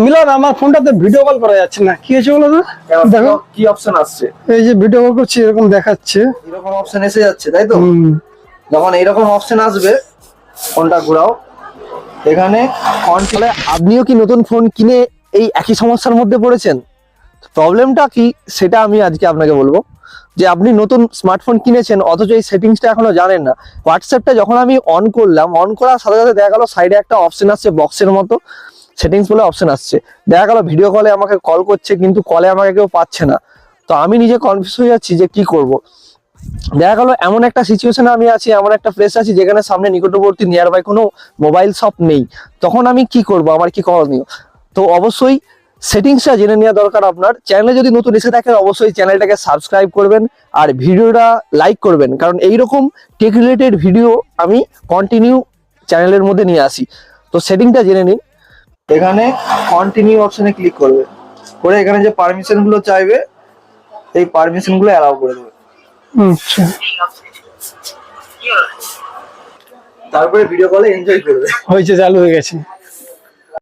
মিলন আমার ফোনটাতে video call করা যাচ্ছে না, কি হয়েছে বলো তো? দেখো কি অপশন আসছে, এই যে ভিডিও কল করছি এরকম দেখাচ্ছে, এরকম অপশন এসে যাচ্ছে, তাই তো? হুম। যখন এইরকম অপশন আসবে ফোনটা ঘোরাও, এখানে তাহলে আপনিও কি নতুন ফোন কিনে এই একই সমস্যার মধ্যে পড়েছেন? প্রবলেমটা কি সেটা আমি আজকে আপনাকে বলবো। যে আপনি নতুন স্মার্টফোন কিনেছেন অথচ এই সেটিংসটা এখনো জানেন না। হোয়াটসঅ্যাপটা যখন আমি অন করলাম, অন করার সাথে সাথে দেখা গেল সাইডে একটা অপশন আসছে বক্সের মতো, সেটিংস বলে অপশন আসছে। দেখা গেল ভিডিও কলে আমাকে কল করছে কিন্তু কলে আমাকে কেউ পাচ্ছে না। তো আমি নিজে কনফিউজ হয়ে যাচ্ছি যে কি করব। দেখা গেল এমন একটা সিচুয়েশনে আমি আছি, এমন একটা প্লেস আছি যেখানে সামনে নিকটবর্তী নিয়ার বাই কোনো মোবাইল শপ নেই। তখন আমি কি করব, আমার কি করণীয়? তো অবশ্যই সেটিংসটা জেনে নেওয়া দরকার আপনার। চ্যানেলে যদি নতুন এসে থাকেন অবশ্যই চ্যানেলটাকে সাবস্ক্রাইব করবেন আর ভিডিওটা লাইক করবেন, কারণ এইরকম টেক রিলেটেড ভিডিও আমি কন্টিনিউ চ্যানেলের মধ্যে নিয়ে আসি। তো সেটিংটা জেনে নিন। এখানে কন্টিনিউ অপশনে ক্লিক করবে, করে এখানে যে পারমিশন গুলো চাইবে এই পারমিশন গুলো অ্যালাউ করে দেবে। আচ্ছা, তারপরে ভিডিও কলে এনজয় করবে। হয়েছে, চালু হয়ে গেছে।